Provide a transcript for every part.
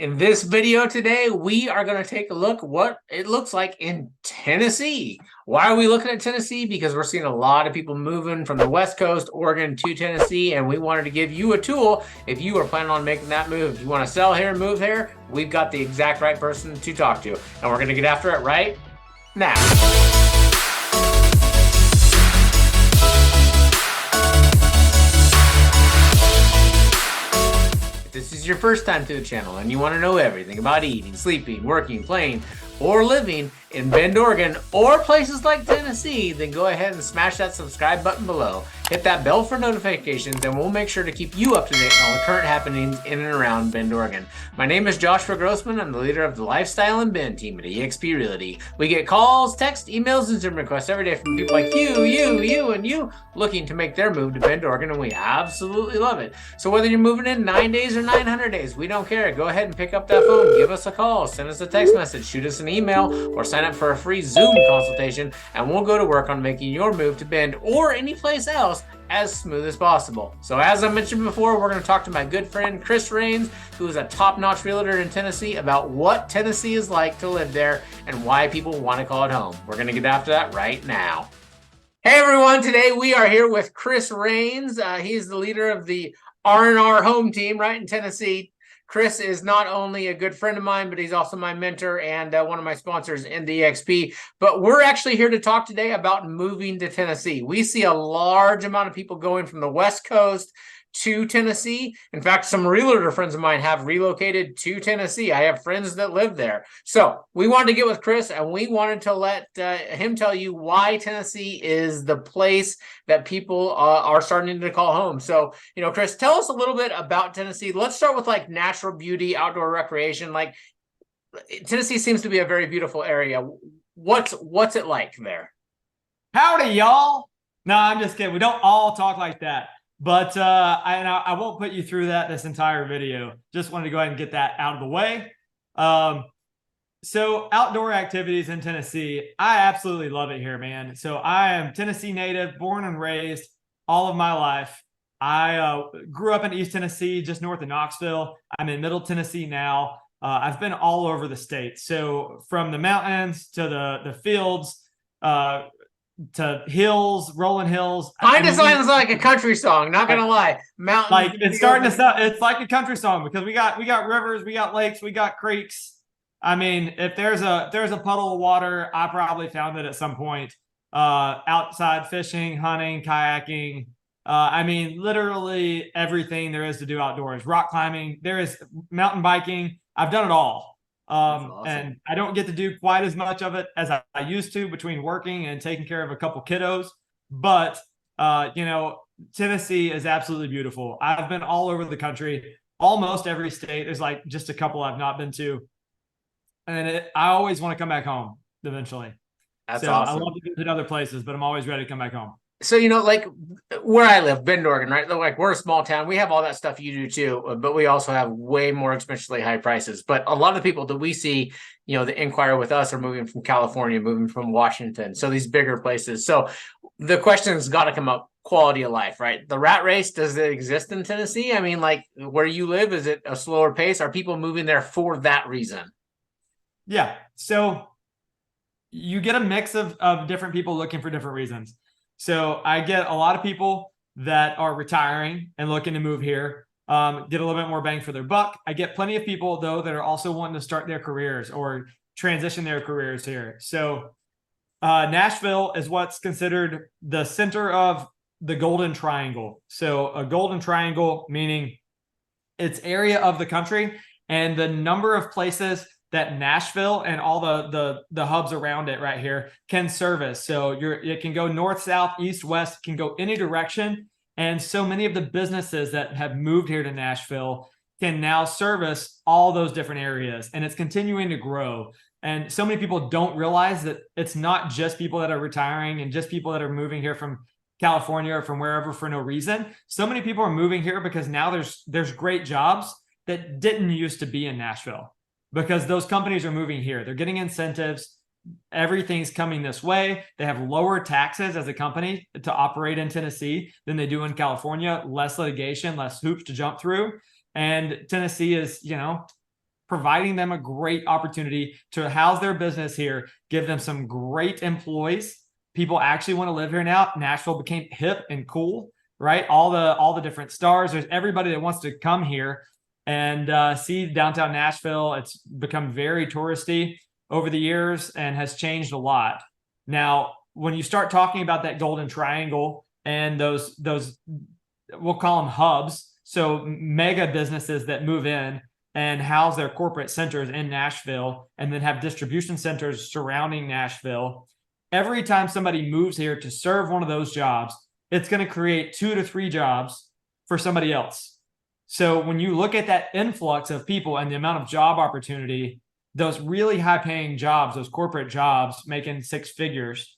In this video today, we are going to take a look what it looks like in Tennessee. Why are we looking at Tennessee? Because we're seeing a lot of people moving from the West Coast, Oregon to Tennessee, and we wanted to give you a tool if you are planning on making that move. If you want to sell here and move here, we've got the exact right person to talk to, and we're going to get after it right now. If this is your first time to the channel and you want to know everything about eating, sleeping, working, playing, or living in Bend, Oregon, or places like Tennessee, then go ahead and smash that subscribe button below. Hit that bell for notifications, and we'll make sure to keep you up to date on the current happenings in and around Bend, Oregon. My name is Joshua Grossman. I'm the leader of the Lifestyle in Bend team at eXp Realty. We get calls, texts, emails, and Zoom requests every day from people like you, and you looking to make their move to Bend, Oregon, and we absolutely love it. So whether you're moving in 9 days or 900 days, we don't care. Go ahead and pick up that phone, give us a call, send us a text message, shoot us an email, or sign up for a free Zoom consultation, and we'll go to work on making your move to Bend or any place else as smooth as possible. So as I mentioned before, we're going to talk to my good friend Chris Rains, who is a top-notch realtor in Tennessee, about what Tennessee is like to live there and why people want to call it home. We're going to get after that right now. Hey everyone, today we are here with Chris Rains. He's the leader of the R&R home team right in Tennessee. Chris is not only a good friend of mine, but he's also my mentor and one of my sponsors in the EXP. But we're actually here to talk today about moving to Tennessee. We see a large amount of people going from the West Coast to Tennessee. In fact, some realtor friends of mine have relocated to Tennessee. I have friends that live there. So we wanted to get with Chris, and we wanted to let him tell you why Tennessee is the place that people are starting to call home. So, Chris, tell us a little bit about Tennessee. Let's start with like natural beauty, outdoor recreation. Like Tennessee seems to be a very beautiful area. What's it like there? Howdy, y'all. No, I'm just kidding. We don't all talk like that. But I won't put you through this entire video. Just wanted to go ahead and get that out of the way. So outdoor activities in Tennessee, I absolutely love it here, man. So I am Tennessee native, born and raised all of my life. I grew up in East Tennessee, just north of Knoxville. I'm in Middle Tennessee now. I've been all over the state. So from the mountains to the fields, to hills, rolling hills. Kind of sounds like a country song, not gonna lie. Mountain, like it's starting to sound, it's like a country song because we got rivers, we got lakes, we got creeks. I mean, if there's a puddle of water, I probably found it at some point. Outside fishing, hunting, kayaking. I mean, literally everything there is to do outdoors. Rock climbing, there is mountain biking. I've done it all. Awesome. And I don't get to do quite as much of it as I used to between working and taking care of a couple kiddos. But, Tennessee is absolutely beautiful. I've been all over the country, almost every state. There's like just a couple I've not been to. And I always want to come back home eventually. That's awesome. I love to visit other places, but I'm always ready to come back home. So, like where I live, Bend, Oregon, right? Like we're a small town. We have all that stuff you do too, but we also have way more expensively high prices. But a lot of the people that we see, that inquire with us are moving from California, moving from Washington. So these bigger places. So the question's got to come up, quality of life, right? The rat race, does it exist in Tennessee? I mean, like where you live, is it a slower pace? Are people moving there for that reason? Yeah. So you get a mix of different people looking for different reasons. So I get a lot of people that are retiring and looking to move here, get a little bit more bang for their buck. I get plenty of people, though, that are also wanting to start their careers or transition their careers here. So Nashville is what's considered the center of the Golden Triangle. So a Golden Triangle, meaning it's area of the country and the number of places that Nashville and all the hubs around it right here can service. So it can go north, south, east, west, it can go any direction. And so many of the businesses that have moved here to Nashville can now service all those different areas. And it's continuing to grow. And so many people don't realize that it's not just people that are retiring and just people that are moving here from California or from wherever for no reason. So many people are moving here because now there's great jobs that didn't used to be in Nashville. Because those companies are moving here. They're getting incentives. Everything's coming this way. They have lower taxes as a company to operate in Tennessee than they do in California. Less litigation, less hoops to jump through. And Tennessee is, providing them a great opportunity to house their business here, give them some great employees. People actually want to live here now. Nashville became hip and cool, right? All the different stars. There's everybody that wants to come here and see downtown Nashville. It's become very touristy over the years and has changed a lot. Now, when you start talking about that Golden Triangle and those we'll call them hubs, so mega businesses that move in and house their corporate centers in Nashville and then have distribution centers surrounding Nashville. Every time somebody moves here to serve one of those jobs, it's going to create 2 to 3 jobs for somebody else. So when you look at that influx of people and the amount of job opportunity, those really high paying jobs, those corporate jobs making 6 figures,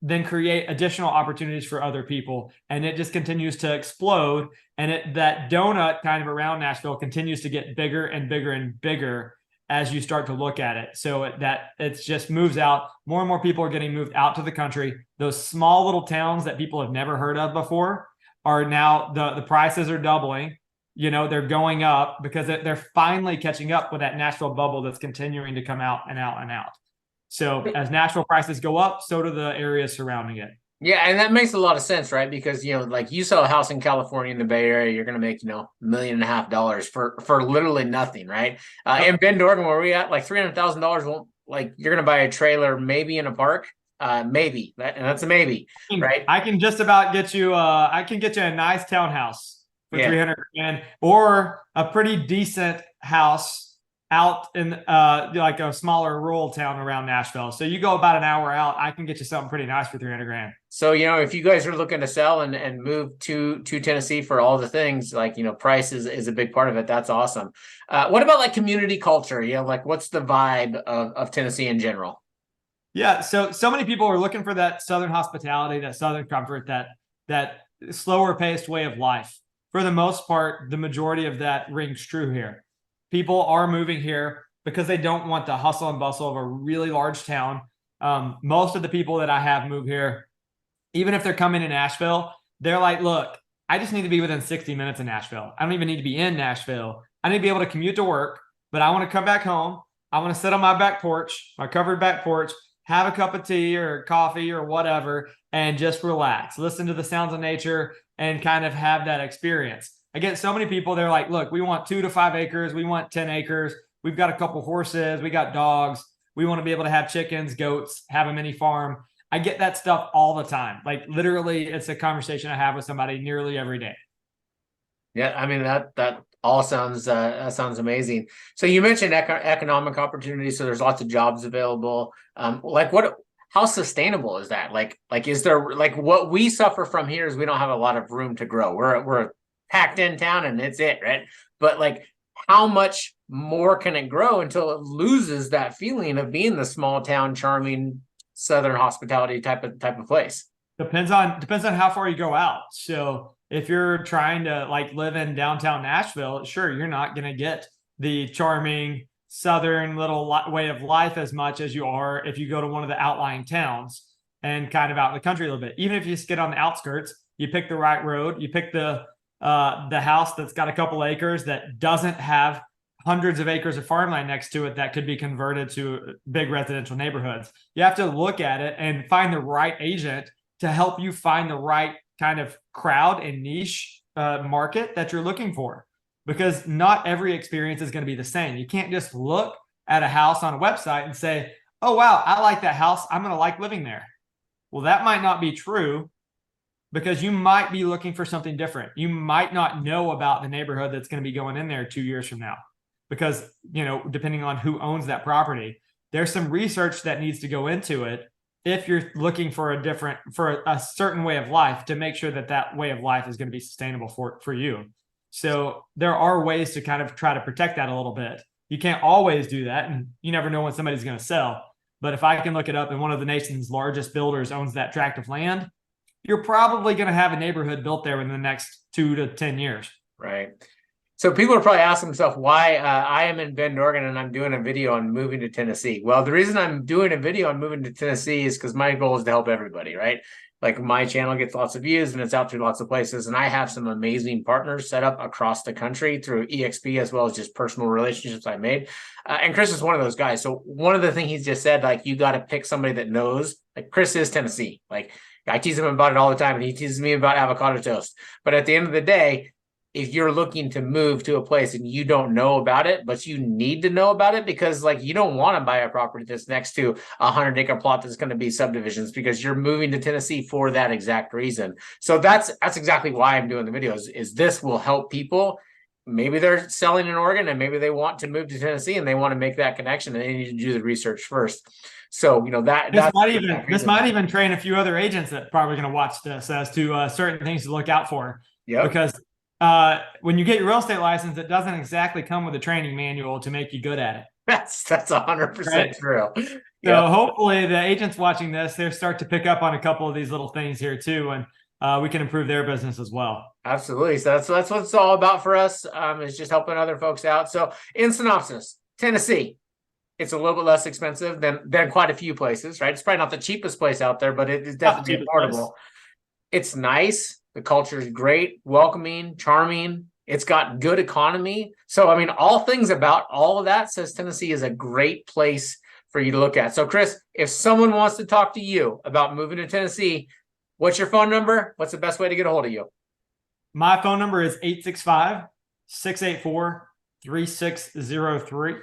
then create additional opportunities for other people. And it just continues to explode. And that donut kind of around Nashville continues to get bigger and bigger and bigger as you start to look at it. So it just moves out. More and more people are getting moved out to the country. Those small little towns that people have never heard of before are now, the prices are doubling. You know, they're going up because they're finally catching up with that Nashville bubble that's continuing to come out and out and out. So as Nashville prices go up, so do the areas surrounding it. Yeah, and that makes a lot of sense, right? Because, you know, like you sell a house in California in the Bay Area, you're going to make, $1.5 million for literally nothing, right? In Bend, Oregon, where we at, like $300,000 won't, like, you're going to buy a trailer maybe in a park, maybe, and that's a maybe, right? I can just about get you, a nice townhouse for $300,000 or a pretty decent house out in like a smaller rural town around Nashville. So you go about an hour out, I can get you something pretty nice for $300,000. So, if you guys are looking to sell and move to Tennessee for all the things, like, price is a big part of it. That's awesome. What about like community culture? Like what's the vibe of Tennessee in general? Yeah. So many people are looking for that Southern hospitality, that Southern comfort, that slower paced way of life. For the most part, the majority of that rings true here. People are moving here because they don't want the hustle and bustle of a really large town. Most of the people that I have move here, even if they're coming to Nashville, they're like, look, I just need to be within 60 minutes of Nashville. I don't even need to be in Nashville. I need to be able to commute to work, but I want to come back home. I want to sit on my back porch, my covered back porch, have a cup of tea or coffee or whatever, and just relax, listen to the sounds of nature and kind of have that experience. I get so many people, they're like, look, we want 2 to 5 acres. We want 10 acres. We've got a couple horses. We got dogs. We want to be able to have chickens, goats, have a mini farm. I get that stuff all the time. Like literally, it's a conversation I have with somebody nearly every day. Yeah, I mean, that all sounds amazing. So you mentioned economic opportunities. So there's lots of jobs available. How sustainable is that? Like, is there, like, what we suffer from here is we don't have a lot of room to grow. We're packed in town and it's it, right? But like, how much more can it grow until it loses that feeling of being the small town, charming Southern hospitality type of place? Depends on how far you go out. So if you're trying to like live in downtown Nashville, sure, you're not going to get the charming Southern little way of life as much as you are if you go to one of the outlying towns and kind of out in the country a little bit. Even if you just get on the outskirts, you pick the right road, you pick the house that's got a couple acres that doesn't have hundreds of acres of farmland next to it that could be converted to big residential neighborhoods. You have to look at it and find the right agent to help you find the right kind of crowd and niche market that you're looking for, because not every experience is going to be the same. You can't just look at a house on a website and say, oh, wow, I like that house. I'm going to like living there. Well, that might not be true, because you might be looking for something different. You might not know about the neighborhood that's going to be going in there 2 years from now, because, depending on who owns that property, there's some research that needs to go into it if you're looking for a certain way of life, to make sure that way of life is going to be sustainable for you. So there are ways to kind of try to protect that a little bit. You can't always do that, and you never know when somebody's going to sell. But if I can look it up and one of the nation's largest builders owns that tract of land, you're probably going to have a neighborhood built there within the next 2 to 10 years. Right. So people are probably asking themselves why I am in Bend, Oregon, and I'm doing a video on moving to Tennessee. Well, the reason I'm doing a video on moving to Tennessee is because my goal is to help everybody, right? Like my channel gets lots of views and it's out through lots of places. And I have some amazing partners set up across the country through EXP, as well as just personal relationships I made. And Chris is one of those guys. So one of the things he's just said, like, you got to pick somebody that knows. Like Chris is Tennessee. Like I tease him about it all the time, and he teases me about avocado toast. But at the end of the day, if you're looking to move to a place and you don't know about it, but you need to know about it, because like you don't want to buy a property that's next to a 100-acre plot that's going to be subdivisions, because you're moving to Tennessee for that exact reason. So that's exactly why I'm doing the videos, is this will help people. Maybe they're selling in Oregon and maybe they want to move to Tennessee and they want to make that connection, and they need to do the research first. So, you know, this might even train a few other agents that probably going to watch this as to certain things to look out for. Yeah. Because when you get your real estate license, it doesn't exactly come with a training manual to make you good at it. That's 100% true. So hopefully the agents watching this, they start to pick up on a couple of these little things here too, and we can improve their business as well. Absolutely. So that's what it's all about for us, is just helping other folks out. So in synopsis, Tennessee, it's a little bit less expensive than quite a few places, right? It's probably not the cheapest place out there, but it is definitely affordable. It's nice. The culture is great, welcoming, charming. It's got good economy. So, I mean, all things about all of that says Tennessee is a great place for you to look at. So, Chris, if someone wants to talk to you about moving to Tennessee, what's your phone number? What's the best way to get a hold of you? My phone number is 865-684-3603.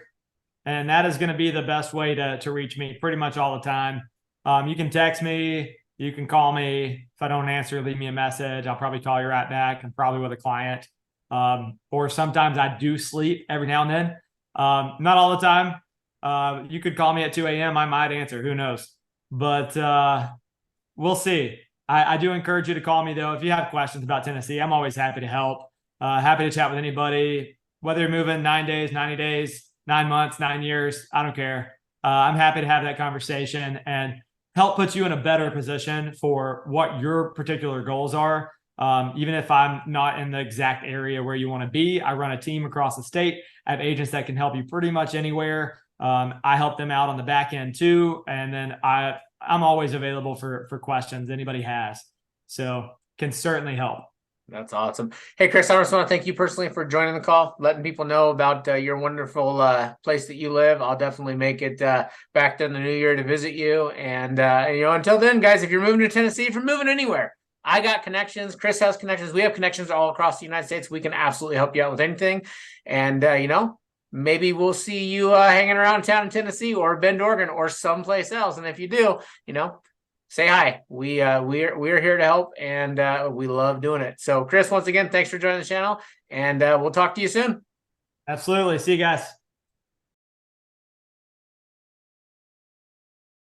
And that is going to be the best way to reach me pretty much all the time. You can text me. You can call me. If I don't answer, leave me a message. I'll probably call you right back. I'm probably with a client. Or sometimes I do sleep every now and then. Not all the time. You could call me at 2 a.m. I might answer. Who knows? But we'll see. I do encourage you to call me, though. If you have questions about Tennessee, I'm always happy to help. Happy to chat with anybody, whether you're moving 9 days, 90 days, 9 months, 9 years. I don't care. I'm happy to have that conversation and help put you in a better position for what your particular goals are. Even if I'm not in the exact area where you want to be, I run a team across the state. I have agents that can help you pretty much anywhere. I help them out on the back end too. And then I'm always available for questions anybody has. So can certainly help. That's awesome. Hey, Chris, I just want to thank you personally for joining the call, letting people know about your wonderful place that you live. I'll definitely make it back in the new year to visit you. And, you know, until then, guys, if you're moving to Tennessee, if you're moving anywhere, I got connections. Chris has connections. We have connections all across the United States. We can absolutely help you out with anything. And, you know, maybe we'll see you hanging around town in Tennessee or Bend, Oregon, or someplace else. And if you do, you know, say hi. We're here to help, and we love doing it. So, Chris, once again, thanks for joining the channel, and we'll talk to you soon. Absolutely. See you guys.